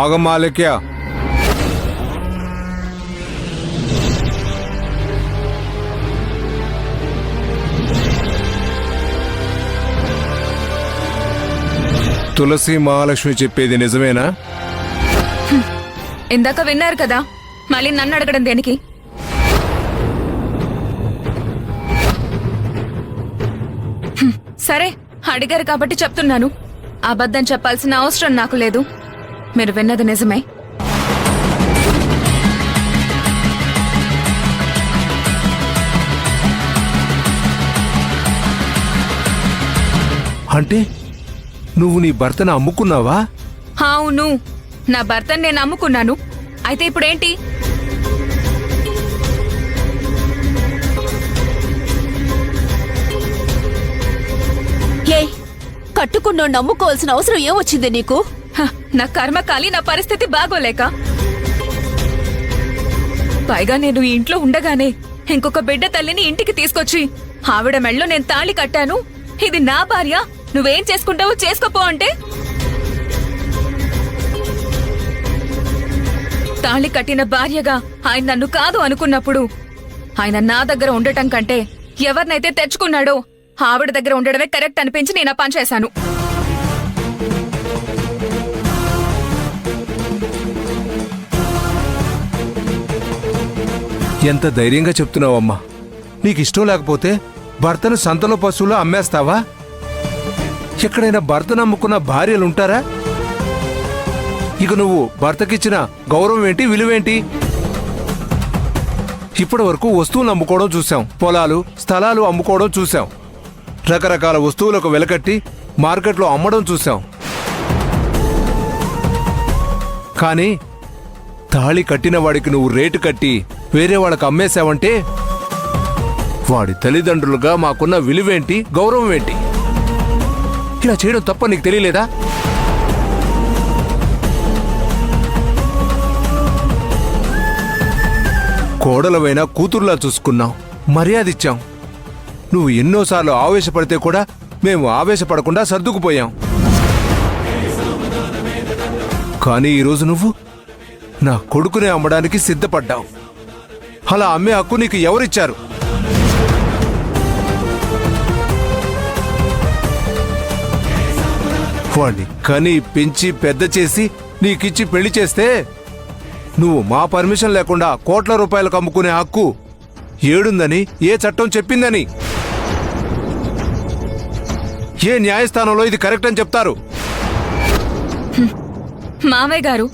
ఆగమ్మా అలేఖ్య. తులసి మహాలక్ష్మి చెప్పేది నిజమేనా? ఇందాక విన్నారు కదా, మళ్ళీ నన్ను అడగడం దేనికి? సరే, అడిగారు కాబట్టి చెప్తున్నాను. అబద్ధం చెప్పాల్సిన అవసరం నాకు లేదు. మీరు విన్నది నిజమే. అంటే నువ్వు నీ భర్తను అమ్ముకున్నావా? అవును, నా భర్తను నేను అమ్ముకున్నాను. అయితే ఇప్పుడేంటి? ఏ కట్టుకున్నో నమ్ముకోవాల్సిన అవసరం ఏమొచ్చింది నీకు? నా కర్మకాలి, నా పరిస్థితి బాగోలేక. పైగా నేను ఈ ఇంట్లో ఉండగానే ఇంకొక బిడ్డ తల్లిని ఇంటికి తీసుకొచ్చి ఆవిడ మెళ్ళో నేను తాళి కట్టాను. ఇది నా భార్య, నువ్వేం చేసుకుంటావో చేసుకోపో అంటే తాళి కట్టిన భార్యగా ఆయన నన్ను కాదు అనుకున్నప్పుడు ఆయన నా దగ్గర ఉండటం కంటే ఎవరినైతే తెచ్చుకున్నాడో ఆవిడ దగ్గర ఉండడమే కరెక్ట్ అనిపించి నేను ఆ పని చేశాను. ఎంత ధైర్యంగా చెప్తున్నావమ్మా. నీకిష్టం లేకపోతే భర్తను సంతలో పశువులో అమ్మేస్తావా? ఎక్కడైనా భర్తను అమ్ముకున్న భార్యలుంటారా? ఇక నువ్వు భర్తకిచ్చిన గౌరవం ఏంటి, విలువేంటి? ఇప్పటి వరకు వస్తువులు అమ్ముకోవడం చూసాం, పొలాలు స్థలాలు అమ్ముకోవడం చూసాం, రకరకాల వస్తువులకు వెలకట్టి మార్కెట్లో అమ్మడం చూసాం. కానీ తాళి కట్టిన వాడికి నువ్వు రేటు కట్టి వేరే వాళ్ళకి అమ్మేశావంటే వాడి తల్లిదండ్రులుగా మాకున్న విలువేంటి, గౌరవం ఏంటి? ఇలా చేయడం తప్ప నీకు తెలియలేదా? కోడలవైనా కూతురులా చూసుకున్నాం, మర్యాద ఇచ్చాం. నువ్వు ఎన్నోసార్లు ఆవేశపడితే కూడా మేము ఆవేశపడకుండా సర్దుకుపోయాం. కానీ ఈరోజు నువ్వు నా కొడుకునే అమ్మడానికి సిద్ధపడ్డావు. అలా అమ్మే హక్కు నీకు ఎవరిచ్చారు? వాణ్ణి కని పెంచి పెద్ద చేసి నీకిచ్చి పెళ్లి చేస్తే నువ్వు మా పర్మిషన్ లేకుండా కోట్ల రూపాయలకు అమ్ముకునే హక్కు ఏడుందని ఏ చట్టం చెప్పిందని? ఏ న్యాయస్థానంలో ఇది కరెక్ట్ అని చెప్తారు? మామయ్య గారు,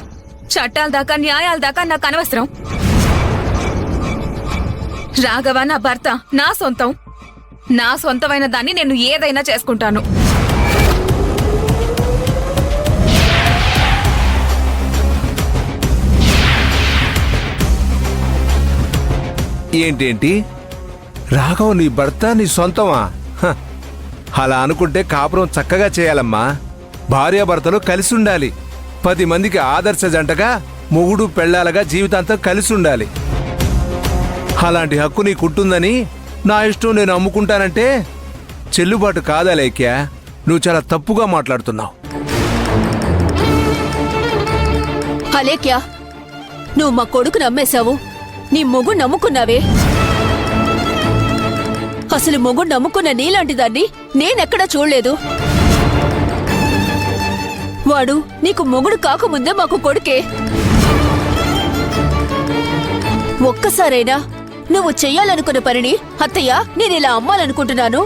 చట్టాల దాకా న్యాయాల దాకా నాకు అనవసరం. రాఘవ నా భర్త, నా సొంతం. నా సొంతమైన దాన్ని నేను ఏదైనా చేసుకుంటాను. ఏంటేంటి? రాఘవ్ నీ భర్త, నీ సొంతమా? అలా అనుకుంటే కాపురం చక్కగా చేయాలమ్మా. భార్యాభర్తలు కలిసి ఉండాలి. 10 మందికి ఆదర్శ జంటగా మొగుడు పెళ్ళాలగా జీవితాంతం కలిసి ఉండాలి. అలాంటి హక్కు నీకుంటుందని నా ఇష్టం నేను అమ్ముకుంటానంటే చెల్లుబాటు కాదా లేఖ్య? నువ్వు చాలా తప్పుగా మాట్లాడుతున్నావు. అలేఖ్య, నువ్వు మా కొడుకు నమ్మేశావు, నీ మొగుడు నమ్ముకున్నావే. అసలు మొగుడు నమ్ముకున్న నీలాంటి దాన్ని నేనెక్కడా చూడలేదు. వాడు నీకు మొగుడు కాకముందే మాకు కొడుకే. ఒక్కసారైనా నువ్వు చెయ్యాలనుకున్న పనిని అత్తయ్య నేనిలా అమ్మాలనుకుంటున్నాను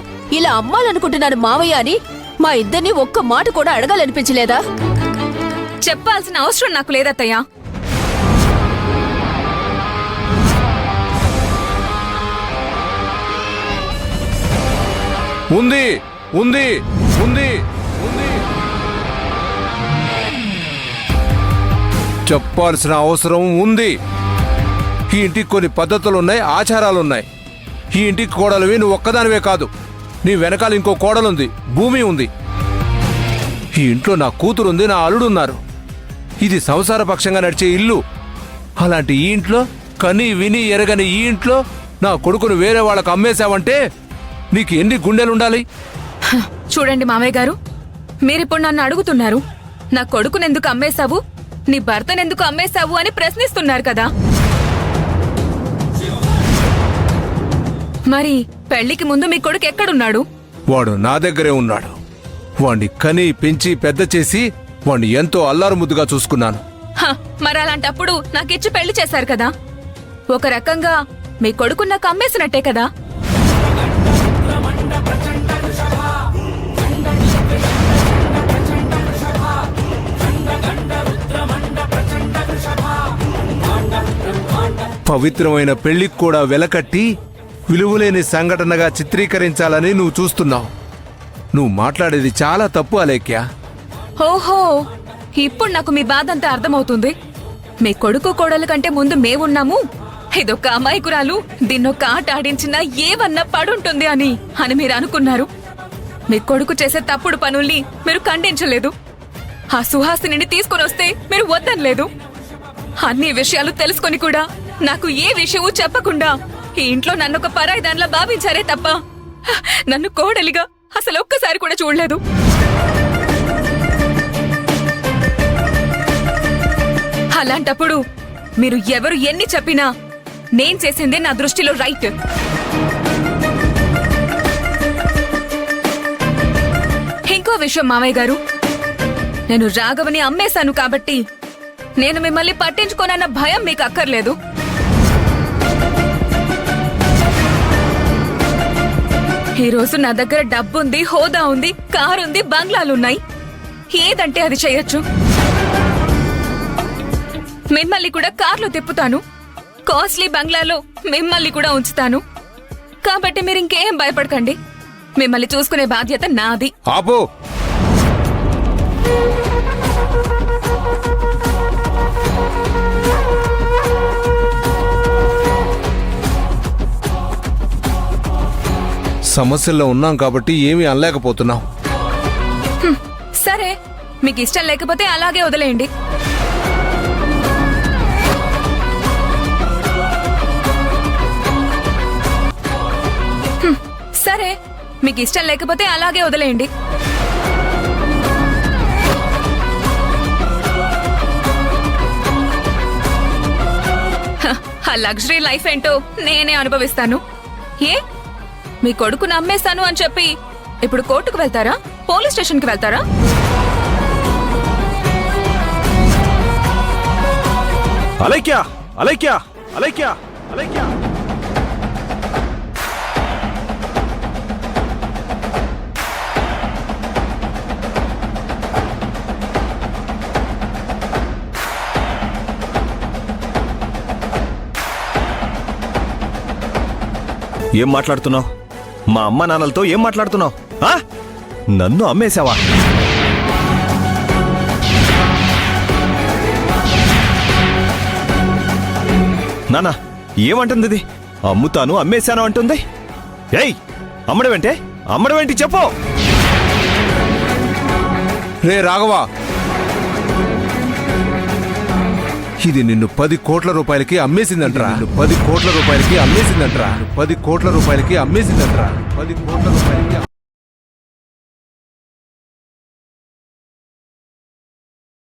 మావయ్య అని మా ఇద్దరిని ఒక్క మాట కూడా అడగాలనిపించలేదా? చెప్పాల్సిన అవసరం నాకు లేదత్తయ్యా. ఉంది ఉంది ఉంది ఉంది చెప్పాల్సిన అవసరం ఉంది. ఈ ఇంటికి కొన్ని పద్ధతులున్నాయి, ఆచారాలున్నాయి. ఈ ఇంటికి కోడలివి నువ్వు ఒక్కదానివే కాదు, నీ వెనకాల ఇంకో కోడలుంది, భూమి ఉంది. ఈ ఇంట్లో నా కూతురుంది, నా అల్లుడున్నారు. ఇది సంసారపక్షంగా నడిచే ఇల్లు. అలాంటి ఈ ఇంట్లో కని విని ఎరగని ఈ ఇంట్లో నా కొడుకును వేరే వాళ్ళకు అమ్మేశావంటే నీకు ఎన్ని గుండెలుండాలి? చూడండి మామయ్య గారు, మీరిప్పుడు నన్ను అడుగుతున్నారు, నా కొడుకునెందుకు అమ్మేశావు, నీ భర్తనెందుకు అమ్మేశావు అని ప్రశ్నిస్తున్నారు కదా. మరి పెళ్లికి ముందు మీ కొడుకు ఎక్కడున్నాడు? వాడు నా దగ్గరే ఉన్నాడు. వాణ్ణి కని పెంచి పెద్ద చేసి వాణ్ణి ఎంతో అల్లారు ముద్దుగా చూసుకున్నాను. హ, మరి అలాంటప్పుడు నాకిచ్చి పెళ్లి చేశారు కదా. ఒక రకంగా మీ కొడుకు నాకు అమ్మేసినట్టే కదా. పవిత్రమైన పెళ్లికి కూడా వెలకట్టి విలువలేని సంఘటనగా చిత్రీకరించాలని నువ్వు చూస్తున్నావు. నువ్వు మాట్లాడేది చాలా తప్పు అలేఖ్య. ఓహో, ఇప్పుడు నాకు మీ బాధంతా అర్థమవుతుంది. మీ కొడుకు కోడల కంటే ముందు మేమున్నాము, ఇదొక అమాయకురాలు, దీన్నొక్క ఆట ఆడించినా ఏవన్నా పడుంటుంది అని మీరు అనుకున్నారు. మీ కొడుకు చేసే తప్పుడు పనుల్ని మీరు ఖండించలేదు. ఆ సుహాసిని తీసుకుని వస్తే మీరు వద్దనలేదు. అన్ని విషయాలు తెలుసుకొని కూడా నాకు ఏ విషయమూ చెప్పకుండా ఈ ఇంట్లో నన్నొక పరాయిదాన్లా భావించారే తప్ప నన్ను కోడలిగా అసలు ఒక్కసారి కూడా చూడలేదు. అలాంటప్పుడు మీరు ఎవరు ఎన్ని చెప్పినా నేను చేసిందే నా దృష్టిలో రైట్. ఇంకో విషయం మామయ్య గారు, నేను రాఘవని అమ్మేశాను కాబట్టి నేను మిమ్మల్ని పట్టించుకోనన్న భయం మీకు అక్కర్లేదు. ఈ రోజు నా దగ్గర డబ్బుంది, హోదా ఉంది, కారుంది, బంగ్లాలున్నాయి. ఏదంటే అది చేయొచ్చు. మిమ్మల్ని కూడా కార్లో తిప్పుతాను, కాస్ట్లీ బంగ్లాలో మిమ్మల్ని కూడా ఉంచుతాను. కాబట్టి మీరు ఇంకేం భయపడకండి. మిమ్మల్ని చూసుకునే బాధ్యత నాది. ఆపో. సమస్యల్లో ఉన్నాం కాబట్టి ఏమీ అనలేకపోతున్నాం. సరే, మీకు ఇష్టం లేకపోతే అలాగే వదిలేయండి. సరే, మీకు ఇష్టం లేకపోతే అలాగే వదిలేయండి. ఆ లగ్జరీ లైఫ్ ఏంటో నేనే అనుభవిస్తాను. ఏ, మీ కొడుకు నమ్మేస్తాను అని చెప్పి ఇప్పుడు కోర్టుకు వెళ్తారా, పోలీస్ స్టేషన్కి వెళ్తారా? అలైక్య, అలైక్య, అలైక్య, అలైక్య. ఏం మాట్లాడుతున్నావు? మా అమ్మ నాన్నలతో ఏం మాట్లాడుతున్నావు? నన్ను అమ్మేశావా? నానా, ఏమంటుంది ఇది? అమ్ముతాను, అమ్మేశాను అంటుంది. ఏయ్, అమ్మడమేంటి చెప్పు. రే రాఘవా, ఇది నిన్ను 10 కోట్ల రూపాయలకి అమ్మేసిందంట్రా. 10 కోట్ల రూపాయలకి అమ్మేసిందంట్రా. 10 కోట్ల రూపాయలకి అమ్మేసిందంట్రా. 10 కోట్ల రూపాయలకి